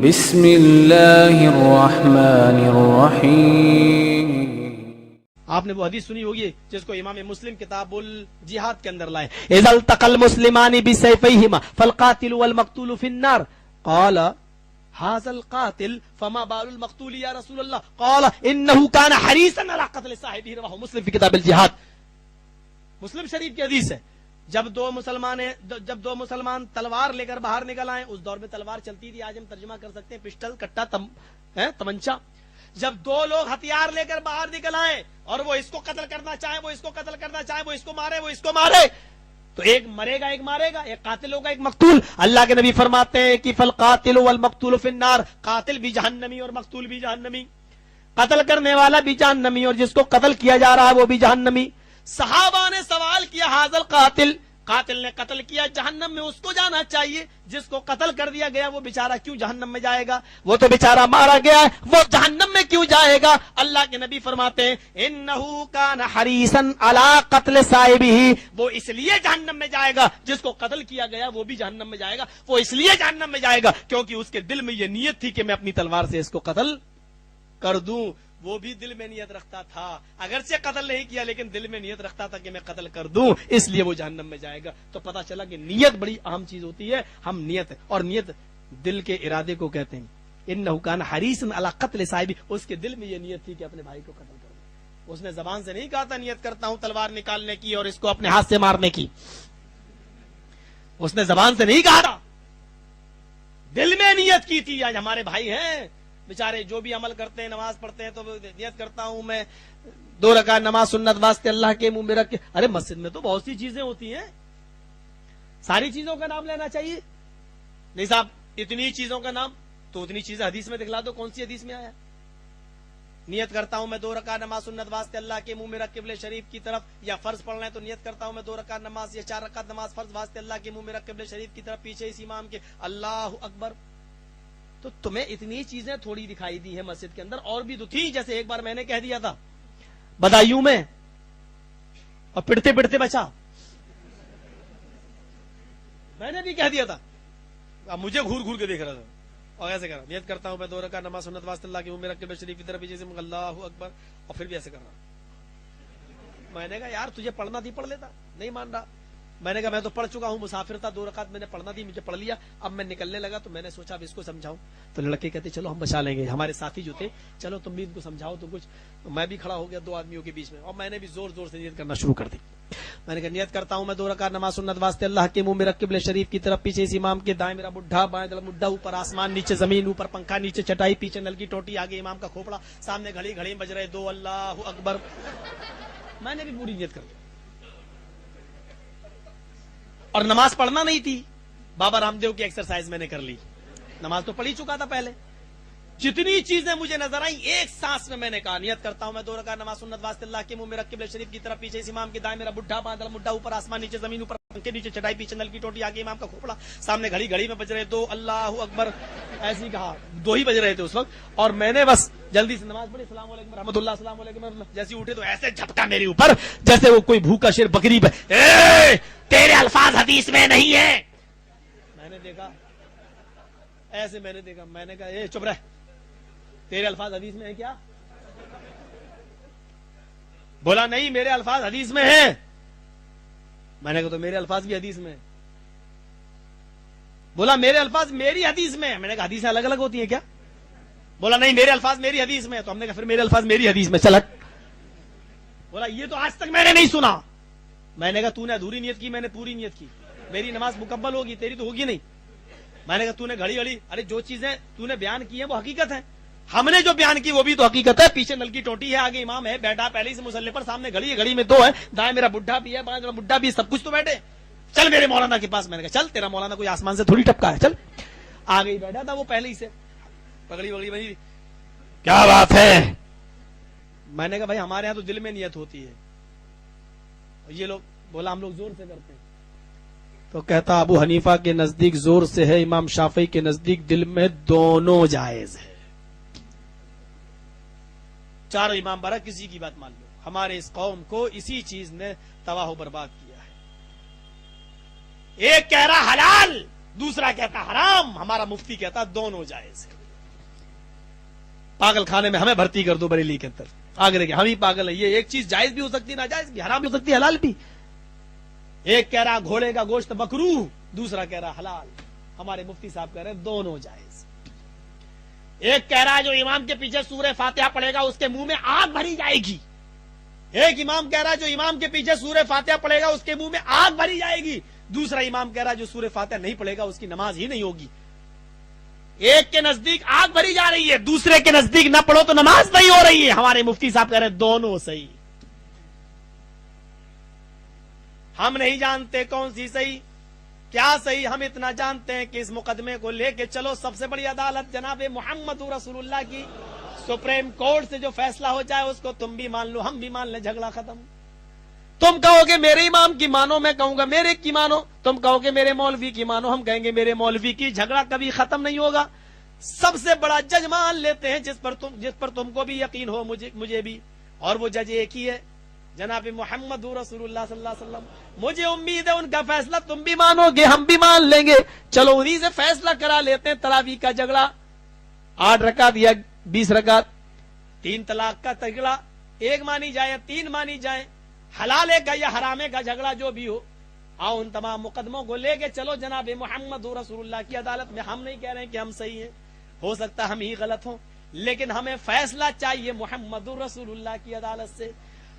بسم اللہ الرحمن الرحیم. آپ نے وہ حدیث سنی ہوگی جس کو امام مسلم کتاب الجہاد کے اندر لائے. اذا التقى المسلمان بسيفيهما فالقاتل والمقتول في النار قال هذا القاتل فما بال المقتول يا رسول الله قال انه كان حريصا على قتل صاحبه رواه مسلم في کتاب الجہاد. مسلم شریف کی حدیث ہے. جب دو مسلمان تلوار لے کر باہر نکل آئے، اس دور میں تلوار چلتی تھی، آج ہم ترجمہ کر سکتے ہیں پسٹل، کٹا، تمنچا. جب دو لوگ ہتھیار لے کر باہر نکل آئے اور وہ اس کو قتل کرنا چاہے، وہ اس کو قتل کرنا چاہے، وہ اس کو مارے، وہ اس کو مارے، تو ایک مرے گا، ایک مارے گا، ایک قاتل ہوگا، ایک مقتول. اللہ کے نبی فرماتے ہیں کہ فالقاتل والمقتول فی النار، قاتل بھی جہنمی اور مقتول بھی جہنمی، قتل کرنے والا بھی جہنمی اور جس کو قتل کیا جا رہا ہے وہ بھی جہنمی. صحابہ نے سوال کیا حاضر قاتل، قاتل نے قتل کیا، جہنم میں اس کو جانا چاہیے، جس کو قتل کر دیا گیا وہ بیچارہ کیوں جہنم میں جائے گا؟ وہ تو بیچارہ مارا گیا ہے، وہ جہنم میں کیوں جائے گا؟ اللہ کے نبی فرماتے ہیں انہو کان حریصا علی قتل صاحبہ، وہ اس لیے جہنم میں جائے گا، جس کو قتل کیا گیا وہ بھی جہنم میں جائے گا. وہ اس لیے جہنم میں جائے گا کیونکہ اس کے دل میں یہ نیت تھی کہ میں اپنی تلوار سے اس کو قتل کر دوں. وہ بھی دل میں نیت رکھتا تھا، اگرچہ قتل نہیں کیا لیکن دل میں نیت رکھتا تھا کہ میں قتل کر دوں، اس لیے وہ جہنم میں جائے گا. تو پتہ چلا کہ نیت بڑی اہم چیز ہوتی ہے. ہم نیت، اور نیت دل کے ارادے کو کہتے ہیں. انہ کان حریصا علی قتل صاحبہ، اس کے دل میں یہ نیت تھی کہ اپنے بھائی کو قتل کر دوں. اس نے زبان سے نہیں کہا تھا نیت کرتا ہوں تلوار نکالنے کی اور اس کو اپنے ہاتھ سے مارنے کی، اس نے زبان سے نہیں کہا تھا، دل میں نیت کی تھی. آج ہمارے بھائی ہیں بیچارے جو بھی عمل کرتے ہیں، نماز پڑھتے ہیں تو نیت کرتا ہوں میں 2 رکعت نماز سنت واسطے اللہ کے منہ میں رکھ کے. ارے مسجد میں تو بہت سی چیزیں ہوتی ہیں، ساری چیزوں کا نام لینا چاہیے. نہیں صاحب اتنی چیزوں کا نام، تو اتنی چیزیں حدیث میں دکھلا دو، کون سی حدیث میں آیا؟ نیت کرتا ہوں میں 2 رکعت نماز سنت واسطے اللہ کے منہ میں رکھ قبلہ شریف کی طرف، یا فرض پڑھنا ہے تو نیت کرتا ہوں میں 2 رکعت نماز یا 4 رکعت نماز فرض واسطے اللہ کے منہ میں رکھ قبلہ شریف کی طرف، پیچھے اس امام کے اللہ اکبر. تو تمہیں اتنی چیزیں تھوڑی دکھائی دی ہیں مسجد کے اندر، اور بھی تو تھی. جیسے ایک بار میں نے کہہ دیا تھا بدایوں میں اور پڑتے پڑتے بچا، میں نے بھی کہہ دیا تھا. اب مجھے گھور گھور کے دیکھ رہا تھا اور ایسے کر رہا، نیت کرتا ہوں میں 2 رکعت نماز سنت واسطے اللہ کے منہ میں رکھ کے شریف کی طرف پیچھے سے اللہ اکبر، اور پھر بھی ایسے کر رہا. میں نے کہا یار تجھے پڑھنا تھی پڑھ لیتا، نہیں مان رہا. میں نے کہا میں تو پڑھ چکا ہوں، مسافر تھا، 2 رکعت میں نے پڑھنا تھی، مجھے پڑھ لیا. اب میں نکلنے لگا تو میں نے سوچا اب اس کو سمجھاؤں. تو لڑکے کہتے چلو ہم بچا لیں گے، ہمارے ساتھی جو تھے، چلو تم بھی ان کو سمجھاؤ. تو کچھ میں بھی کھڑا ہو گیا 2 آدمیوں کے بیچ میں، اور میں نے بھی زور زور سے نیت کرنا شروع کر دی. میں نے کہا نیت کرتا ہوں میں 2 رکعت نماز سنت واسطے اللہ کے منہ میں رکھ قبلہ شریف کی طرف، پیچھے اس امام کے دائیں میرا بڈھا، بائیں طرف مڈھا، اوپر آسمان، نیچے زمین، اوپر پنکھا، نیچے چٹائی، پیچھے نل کی ٹوٹی، آگے امام کا کھوپڑا، سامنے گھڑی گھڑی بج رہے 2 اللہ اکبر. میں نے بھی پوری نیت کر دی. اور نماز پڑھنا نہیں تھی، بابا رام دیو کی ایکسرسائز میں نے کر لی. نماز تو پڑھ ہی چکا تھا پہلے. جتنی چیزیں مجھے نظر آئیں ایک سانس میں نے کہا نیت کرتا ہوں میں 2 رکعت نماز سنت واسطے اللہ کے منہ میں رکھ قبلہ شریف کی طرف، پیچھے اس امام کے دائیں میرا بڈھا، بائیں طرف مڈھا، اوپر آسمان، نیچے زمین، اوپر پنکھے، نیچے چٹائی، پیچھے نل کی ٹوٹی، آگے امام کا کھوپڑا، سامنے گھڑی گھڑی میں بج رہے 2 اللہ اکبر. ایسے ہی کہا، 2 ہی بج رہے تھے اس وقت. اور میں نے بس جلدی سے نماز پڑھی، السلام علیکم رحمۃ اللہ، السلام علیکم. جیسے اٹھے تو ایسے جھپٹا میرے اوپر جیسے وہ کوئی بھوکا شیر بکری پہ. تیرے الفاظ حدیث میں نہیں ہے. میں نے دیکھا ایسے، میں نے دیکھا، میں نے کہا اے چپ رہ، تیرے الفاظ حدیث میں ہیں کیا؟ بولا نہیں میرے الفاظ حدیث میں ہیں. میں نے کہا تو میرے الفاظ بھی حدیث میں ہیں. بولا میرے الفاظ میری حدیث میں ہیں. میں نے کہا حدیثیں الگ الگ ہوتی ہیں کیا؟ بولا نہیں میرے الفاظ میری حدیث میں. تو ہم نے کہا پھر میرے الفاظ میری حدیث میں چلٹ. بولا یہ تو آج تک میں نے نہیں سنا. میں نے کہا تو نے ادھوری نیت کی، میں نے پوری نیت کی. میری نماز مکمل ہوگی، تیری تو ہوگی نہیں. میں نے کہا تو نے گھڑی گھڑی، ارے جو چیزیں تو نے بیان کی ہیں وہ حقیقت ہے، ہم نے جو بیان کی وہ بھی تو حقیقت ہے. پیچھے نل کی ٹوٹی ہے، آگے امام ہے بیٹھا پہلے سے مصلی پر، سامنے گھڑی ہے، گھڑی میں 2 ہے، دائیں میرا بڈھا بھی ہے، بائیں میرا بڈھا بھی ہے، سب کچھ تو بیٹھے. چل میرے مولانا کے پاس. میں نے کہا چل، تیرا مولانا کوئی آسمان سے تھوڑی ٹپکا ہے، چل. آگے ہی بیٹھا تھا وہ پہلے ہی سے، پگڑی وگڑی بنی. کیا بات ہے؟ میں نے کہا بھائی ہمارے یہاں تو دل میں نیت ہوتی ہے، یہ لوگ بولا ہم لوگ زور سے کرتے ہیں. تو کہتا ابو حنیفہ کے نزدیک زور سے ہے، امام شافعی کے نزدیک دل میں دونوں جائز ہے. چاروں امام برا کسی کی بات مان لو، ہمارے اس قوم کو اسی چیز نے تباہ و برباد کیا ہے. ایک کہہ رہا حلال، دوسرا کہتا حرام، ہمارا مفتی کہتا دونوں جائز ہے. پاگل خانے میں ہمیں بھرتی کر دو بریلی کے اندر، آگرے کے ہم ہی پاگل ہیں. یہ ایک چیز جائز بھی ہو سکتی ہے، ناجائز بھی، حرام بھی ہو سکتی ہے، حلال بھی. ایک کہہ رہا گھوڑے کا گوشت مکروہ، دوسرا کہہ رہا حلال. ہمارے مفتی صاحب کہہ رہے ہیں دونوں جائز. ایک کہہ رہا ہے جو امام کے پیچھے سورہ فاتحہ پڑھے گا اس کے منہ میں آگ بھری جائے گی. ایک امام کہہ رہا ہے جو امام کے پیچھے سورہ فاتحہ پڑھے گا اس کے منہ میں آگ بھری جائے گی. دوسرا امام کہہ رہا ہے جو سورہ فاتحہ نہیں پڑھے گا اس کی نماز ہی نہیں ہوگی. ایک کے نزدیک آگ بھری جا رہی ہے، دوسرے کے نزدیک نہ پڑھو تو نماز نہیں ہو رہی ہے. ہمارے مفتی صاحب کہہ رہے ہیں دونوں صحیح. ہم نہیں جانتے کون سی صحیح کیا صحیح، ہم اتنا جانتے ہیں کہ اس مقدمے کو لے کے چلو سب سے بڑی عدالت جناب محمد رسول اللہ کی سپریم کورٹ سے جو فیصلہ ہو جائے اس کو تم بھی مان لو ہم بھی مان لیں، جھگڑا ختم. تم کہو گے میرے امام کی مانو، میں کہوں گا میرے کی مانو. تم کہو گے میرے مولوی کی مانو، ہم کہیں گے میرے مولوی کی. جھگڑا کبھی ختم نہیں ہوگا. سب سے بڑا جج مان لیتے ہیں جس پر تم کو بھی یقین ہو، مجھے بھی، اور وہ جج ایک ہی ہے جناب محمد رسول اللہ صلی اللہ علیہ وسلم. مجھے امید ہے ان کا فیصلہ تم بھی مانو گے، ہم بھی مان لیں گے. چلو انہی سے فیصلہ کرا لیتے ہیں. تراویح کا جھگڑا 8 رکعت یا 20 رکعت، 3 طلاق کا جھگڑا 1 مانی جائے 3 مانی جائے، حلالے کا یا حرامے کا جھگڑا جو بھی ہو، آؤ ان تمام مقدموں کو لے کے چلو جناب محمد رسول اللہ کی عدالت میں. ہم نہیں کہہ رہے ہیں کہ ہم صحیح ہیں، ہو سکتا ہے ہم ہی غلط ہوں، لیکن ہمیں فیصلہ چاہیے محمد رسول اللہ کی عدالت سے.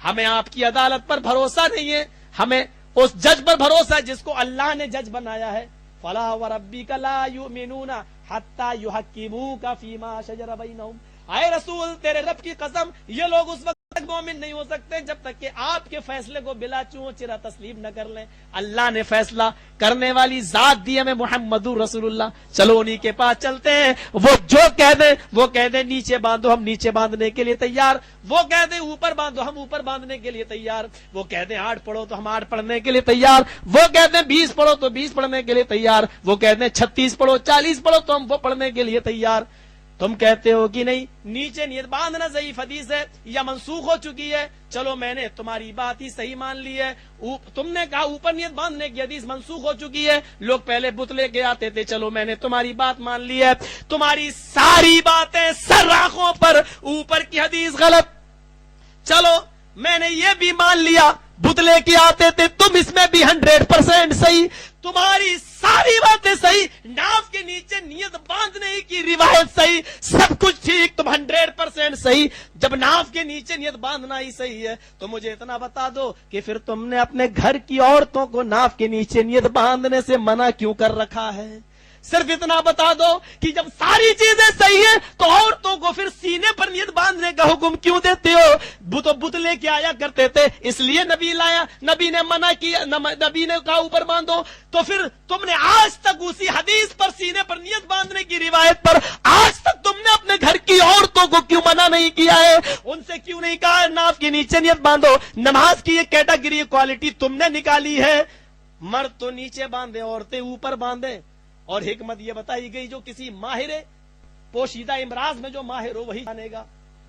ہمیں آپ کی عدالت پر بھروسہ نہیں ہے، ہمیں اس جج پر بھروسہ ہے جس کو اللہ نے جج بنایا ہے. فلا وربک لا یؤمنون حتی یحکموک فیما شجر بینہم. اے رسول تیرے رب کی قسم یہ لوگ اس وقت تک مومن نہیں ہو سکتے جب تک کہ آپ کے فیصلے کو بلا چوں چرا تسلیم نہ کر لیں. اللہ نے فیصلہ کرنے والی ذات دی ہمیں محمد رسول اللہ. چلو انہی کے پاس چلتے ہیں. وہ جو کہہ دیں نیچے باندھو، ہم نیچے باندھنے کے لیے تیار. وہ کہہ دیں اوپر باندھو، ہم اوپر باندھنے کے لیے تیار. وہ کہہ دیں 8 پڑھو تو ہم 8 پڑھنے کے لیے تیار. وہ کہہ دیں 20 پڑھو تو 20 پڑھنے کے لیے تیار. وہ کہہ دیں 36 پڑھو 40 پڑھو تو ہم وہ پڑھنے کے لیے تیار. تم کہتے ہو کہ نہیں نیچے نیت باندھنا ضعیف حدیث ہے یا منسوخ ہو چکی ہے. چلو میں نے تمہاری بات ہی صحیح مان لی ہے. تم نے کہا اوپر نیت باندھنے کی حدیث منسوخ ہو چکی ہے، لوگ پہلے بت لے کے آتے تھے. چلو میں نے تمہاری بات مان لی ہے. تمہاری ساری باتیں سر آنکھوں پر، اوپر کی حدیث غلط. چلو میں نے یہ بھی مان لیا بت لے کے آتے تھے، تم اس میں بھی 100% صحیح. تمہاری ساری باتیں صحیح، ناف کے نیچے نیت باندھنے کی روایت صحیح، سب کچھ ٹھیک، تم 100% صحیح. جب ناف کے نیچے نیت باندھنا ہی صحیح ہے تو مجھے اتنا بتا دو کہ پھر تم نے اپنے گھر کی عورتوں کو ناف کے نیچے نیت باندھنے سے منع کیوں کر رکھا ہے؟ صرف اتنا بتا دو کہ جب ساری چیزیں صحیح ہیں تو عورتوں کو پھر سینے پر نیت باندھنے کا حکم کیوں دیتے ہو؟ تو بت لے کے آیا کرتے تھے اس لیے نبی لایا، نبی نے منع کیا، نبی نے کہا اوپر باندھو. تو پھر تم نے آج تک اسی حدیث پر سینے پر نیت باندھنے کی روایت پر آج تک تم نے اپنے گھر کی عورتوں کو کیوں منع نہیں کیا ہے؟ ان سے کیوں نہیں کہا ناف کے نیچے نیت باندھو؟ نماز کی یہ کیٹیگری کوالٹی تم نے نکالی ہے. مرد تو نیچے باندھے، عورتیں اوپر باندھے. اور حکمت یہ بتائی گئی جو کسی ماہر پوشیدہ امراض میں جو ماہر ہو وہی جانے گا،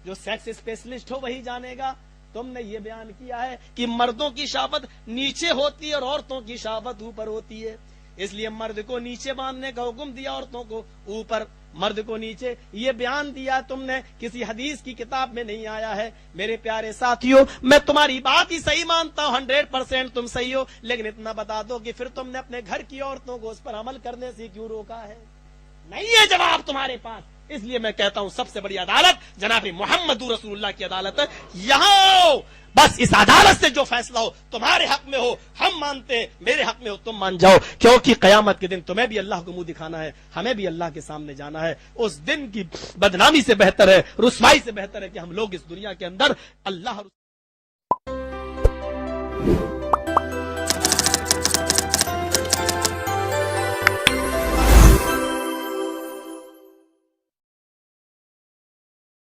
جو سیکس اسپیشلسٹ ہو وہی جانے گا. تم نے یہ بیان کیا ہے کہ مردوں کی شہوت نیچے ہوتی ہے اور عورتوں کی شہوت اوپر ہوتی ہے، اس لیے مرد کو نیچے باندھنے کا حکم دیا، عورتوں کو اوپر. مرد کو نیچے یہ بیان دیا تم نے، کسی حدیث کی کتاب میں نہیں آیا ہے. میرے پیارے ساتھیوں میں تمہاری بات ہی صحیح مانتا ہوں، 100% تم صحیح ہو، لیکن اتنا بتا دو کہ پھر تم نے اپنے گھر کی عورتوں کو اس پر عمل کرنے سے کیوں روکا ہے؟ نہیں ہے جواب تمہارے پاس. اس لیے میں کہتا ہوں سب سے بڑی عدالت جناب محمد رسول اللہ کی عدالت ہے. یہاں بس اس عدالت سے جو فیصلہ ہو تمہارے حق میں ہو ہم مانتے ہیں، میرے حق میں ہو تم مان جاؤ، کیونکہ قیامت کے دن تمہیں بھی اللہ کو منہ دکھانا ہے، ہمیں بھی اللہ کے سامنے جانا ہے. اس دن کی بدنامی سے بہتر ہے، رسوائی سے بہتر ہے کہ ہم لوگ اس دنیا کے اندر اللہ